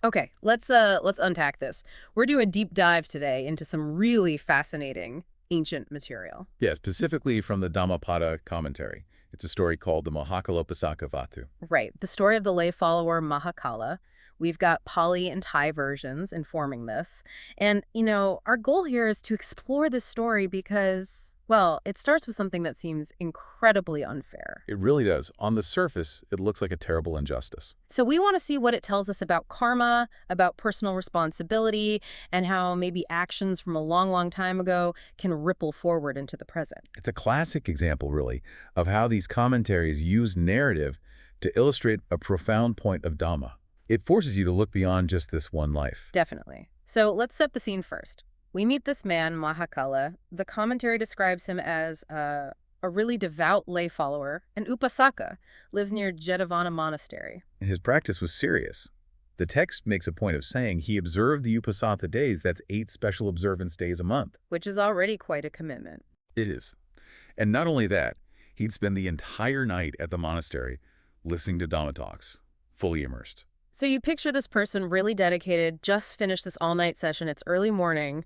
Okay, let's unpack this. We're doing a deep dive today into some really fascinating ancient material. Yeah, specifically from the Dhammapada Commentary. It's a story called the Mahākālaupāsakavatthu. Right, the story of the lay follower Mahākāla. We've got Pali and Thai versions informing this. And, our goal here is to explore this story because, well, it starts with something that seems incredibly unfair. It really does. On the surface, it looks like a terrible injustice. So we want to see what it tells us about karma, about personal responsibility, and how maybe actions from a long, long time ago can ripple forward into the present. It's a classic example, really, of how these commentaries use narrative to illustrate a profound point of Dhamma. It forces you to look beyond just this one life. Definitely. So let's set the scene first. We meet this man, Mahākāla. The commentary describes him as a really devout lay follower, an upāsaka, lives near Jetavana Monastery. And his practice was serious. The text makes a point of saying he observed the upāsaka days, that's 8 special observance days a month. Which is already quite a commitment. It is. And not only that, he'd spend the entire night at the monastery listening to Dhamma talks, fully immersed. So you picture this person really dedicated, just finished this all-night session, it's early morning,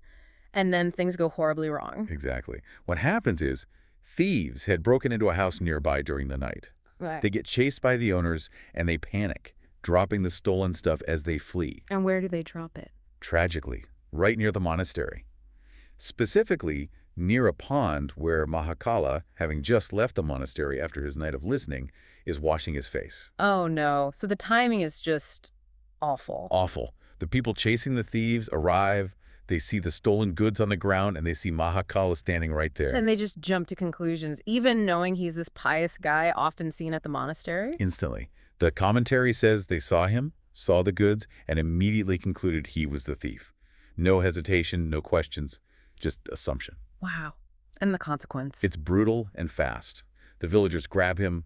and then things go horribly wrong. Exactly. What happens is thieves had broken into a house nearby during the night. Right. They get chased by the owners and they panic, dropping the stolen stuff as they flee. And where do they drop it? Tragically, right near the monastery. Specifically, near a pond where Mahākāla, having just left the monastery after his night of listening, is washing his face. Oh no. So the timing is just awful. Awful. The people chasing the thieves arrive, they see the stolen goods on the ground, and they see Mahākāla standing right there. And they just jump to conclusions, even knowing he's this pious guy often seen at the monastery? Instantly. The commentary says they saw him, saw the goods, and immediately concluded he was the thief. No hesitation, no questions, just assumption. Wow. And the consequence? It's brutal and fast. The villagers grab him,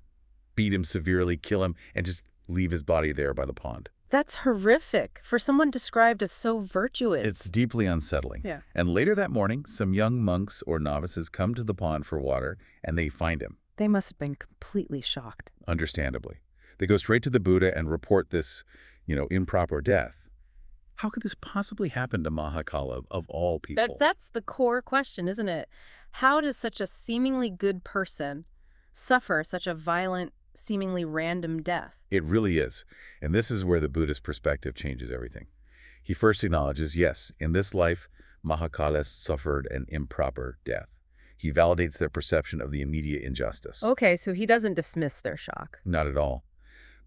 beat him severely, kill him, and just leave his body there by the pond. That's horrific for someone described as so virtuous. It's deeply unsettling. Yeah. And later that morning, some young monks or novices come to the pond for water, and they find him. They must have been completely shocked. Understandably. They go straight to the Buddha and report this, improper death. How could this possibly happen to Mahākāla of all people? That's the core question, isn't it? How does such a seemingly good person suffer such a violent, seemingly random death? It really is. And this is where the Buddhist perspective changes everything. He first acknowledges, yes, in this life, Mahākāla suffered an improper death. He validates their perception of the immediate injustice. Okay, so he doesn't dismiss their shock. Not at all.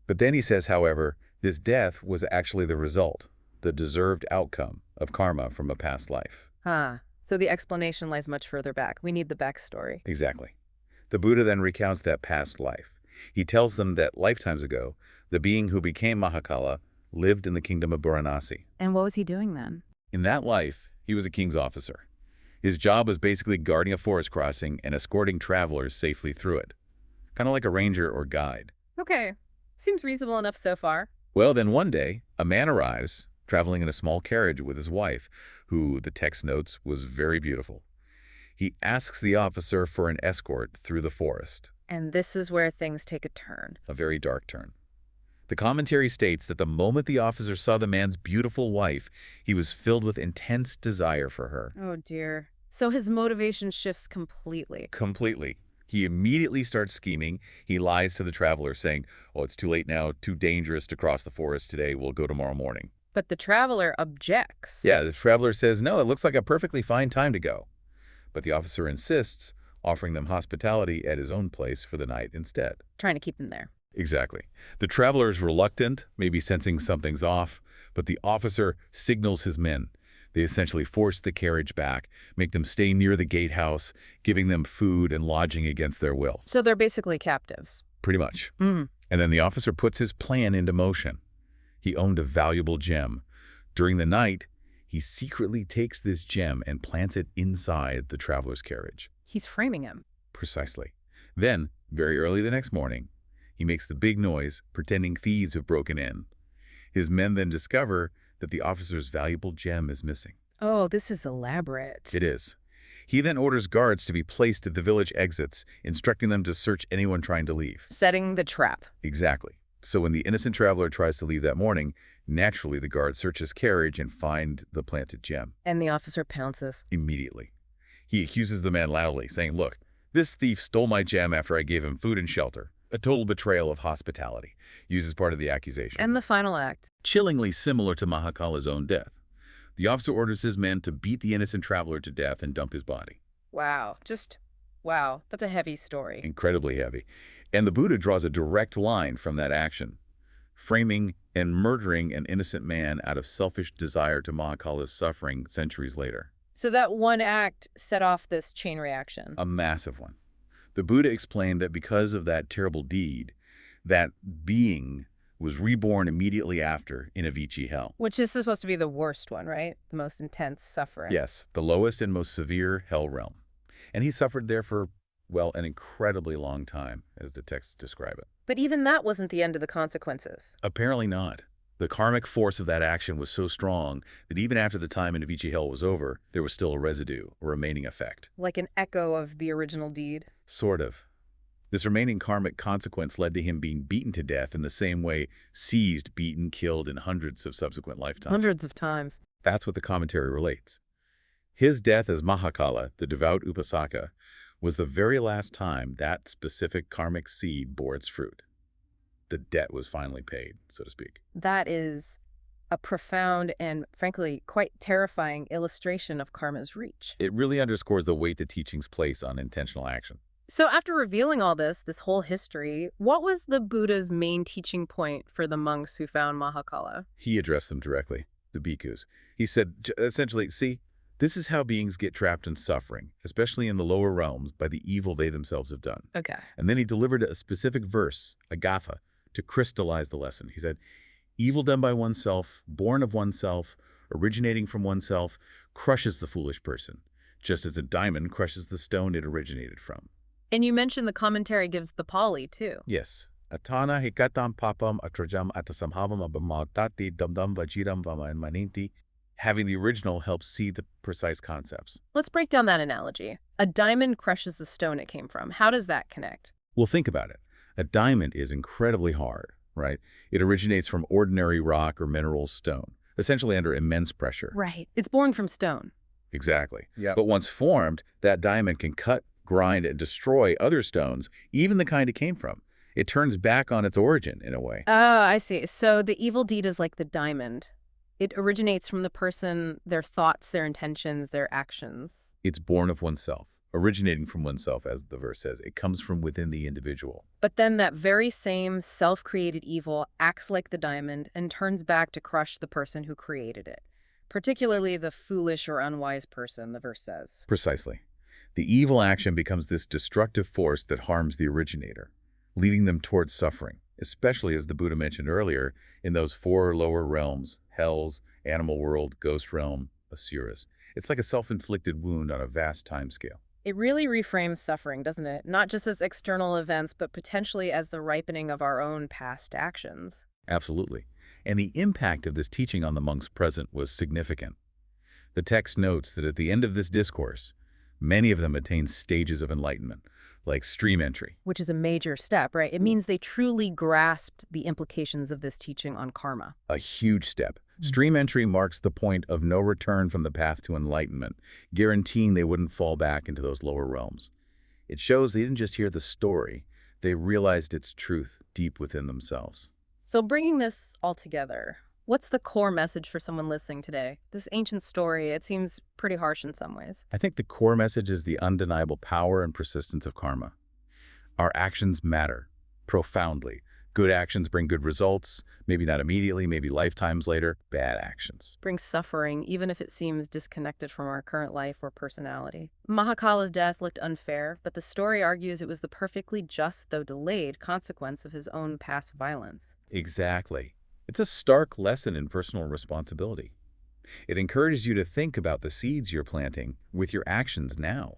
But then he says, however, this death was actually the result, the deserved outcome of karma from a past life. So the explanation lies much further back. We need the backstory. Exactly. The Buddha then recounts that past life. He tells them that lifetimes ago, the being who became Mahākāla lived in the kingdom of Varanasi. And what was he doing then? In that life, he was a king's officer. His job was basically guarding a forest crossing and escorting travelers safely through it. Kind of like a ranger or guide. Okay, seems reasonable enough so far. Well, then one day, a man arrives, traveling in a small carriage with his wife, who, the text notes, was very beautiful. He asks the officer for an escort through the forest. And this is where things take a turn. A very dark turn. The commentary states that the moment the officer saw the man's beautiful wife, he was filled with intense desire for her. Oh dear. So his motivation shifts completely. Completely. He immediately starts scheming. He lies to the traveler saying, "Oh, it's too late now, too dangerous to cross the forest today, we'll go tomorrow morning." But the traveler objects. Yeah, the traveler says, "No, it looks like a perfectly fine time to go." But the officer insists, offering them hospitality at his own place for the night instead. Trying to keep them there. Exactly. The traveler is reluctant, maybe sensing something's off, but the officer signals his men. They essentially force the carriage back, make them stay near the gatehouse, giving them food and lodging against their will. So they're basically captives. Pretty much. And then the officer puts his plan into motion. He owned a valuable gem. During the night, he secretly takes this gem and plants it inside the traveler's carriage. He's framing him. Precisely. Then, very early the next morning, he makes the big noise, pretending thieves have broken in. His men then discover that the officer's valuable gem is missing. Oh, this is elaborate. It is. He then orders guards to be placed at the village exits, instructing them to search anyone trying to leave. Setting the trap. Exactly. So when the innocent traveler tries to leave that morning, Naturally, the guard search his carriage and find the planted gem. And the officer pounces. Immediately. He accuses the man loudly, saying, "Look, this thief stole my gem after I gave him food and shelter." A total betrayal of hospitality, used as part of the accusation. And the final act. Chillingly similar to Mahākāla's own death. The officer orders his men to beat the innocent traveler to death and dump his body. Wow. Wow. That's a heavy story. Incredibly heavy. And the Buddha draws a direct line from that action, framing and murdering an innocent man out of selfish desire to Mahākāla's suffering centuries later. So that one act set off this chain reaction. A massive one. The Buddha explained that because of that terrible deed, that being was reborn immediately after in Avicii hell. Which is supposed to be the worst one, right? The most intense suffering. Yes, the lowest and most severe hell realm. And he suffered there for, well, an incredibly long time, as the texts describe it. But even that wasn't the end of the consequences. Apparently not. The karmic force of that action was so strong that even after the time in Avicii hell was over, there was still a residue, a remaining effect. Like an echo of the original deed? Sort of. This remaining karmic consequence led to him being beaten to death in the same way seized, beaten, killed in hundreds of subsequent lifetimes. Hundreds of times. That's what the commentary relates. His death as Mahākāla, the devout upāsaka, was the very last time that specific karmic seed bore its fruit. The debt was finally paid, so to speak. That is a profound and, frankly, quite terrifying illustration of karma's reach. It really underscores the weight the teachings place on intentional action. So after revealing all this whole history, what was the Buddha's main teaching point for the monks who found Mahākāla? He addressed them directly, the bhikkhus. He said, essentially, see, this is how beings get trapped in suffering, especially in the lower realms, by the evil they themselves have done. Okay. And then he delivered a specific verse, a gatha, to crystallize the lesson. He said, evil done by oneself, born of oneself, originating from oneself, crushes the foolish person, just as a diamond crushes the stone it originated from. And you mentioned the commentary gives the Pali, too. Yes. Atana hikatam papam atrajam atasamhavam abamatati damdam vajiram vamaninti. Having the original helps see the precise concepts. Let's break down that analogy. A diamond crushes the stone it came from. How does that connect? Well, think about it. A diamond is incredibly hard, right? It originates from ordinary rock or mineral stone, essentially under immense pressure. Right. It's born from stone. Exactly. Yeah. But once formed, that diamond can cut, grind, and destroy other stones, even the kind it came from. It turns back on its origin, in a way. Oh, I see. So the evil deed is like the diamond. It originates from the person, their thoughts, their intentions, their actions. It's born of oneself, originating from oneself, as the verse says. It comes from within the individual. But then that very same self-created evil acts like the diamond and turns back to crush the person who created it, particularly the foolish or unwise person, the verse says. Precisely. The evil action becomes this destructive force that harms the originator, leading them towards suffering, especially, as the Buddha mentioned earlier, in those four lower realms: hells, animal world, ghost realm, asuras. It's like a self-inflicted wound on a vast timescale. It really reframes suffering, doesn't it? Not just as external events, but potentially as the ripening of our own past actions. Absolutely. And the impact of this teaching on the monks present was significant. The text notes that at the end of this discourse, many of them attained stages of enlightenment, like stream entry. Which is a major step, right? It means they truly grasped the implications of this teaching on karma. A huge step. Stream entry marks the point of no return from the path to enlightenment, guaranteeing they wouldn't fall back into those lower realms. It shows they didn't just hear the story, they realized its truth deep within themselves. So bringing this all together, what's the core message for someone listening today? This ancient story, it seems pretty harsh in some ways. I think the core message is the undeniable power and persistence of karma. Our actions matter profoundly. Good actions bring good results, maybe not immediately, maybe lifetimes later. Bad actions Brings suffering, even if it seems disconnected from our current life or personality. Mahākāla's death looked unfair, but the story argues it was the perfectly just, though delayed, consequence of his own past violence. Exactly. It's a stark lesson in personal responsibility. It encourages you to think about the seeds you're planting with your actions now.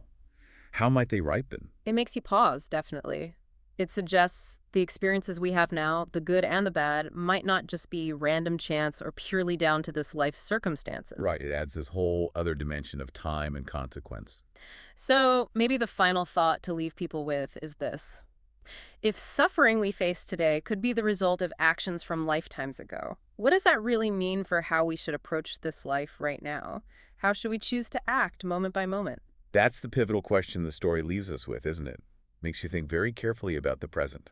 How might they ripen? It makes you pause, definitely. It suggests the experiences we have now, the good and the bad, might not just be random chance or purely down to this life's circumstances. Right, it adds this whole other dimension of time and consequence. So maybe the final thought to leave people with is this. If suffering we face today could be the result of actions from lifetimes ago, What does that really mean for how we should approach this life right now? How should we choose to act moment by moment? That's the pivotal question the story leaves us with, isn't it? Makes you think very carefully about the present.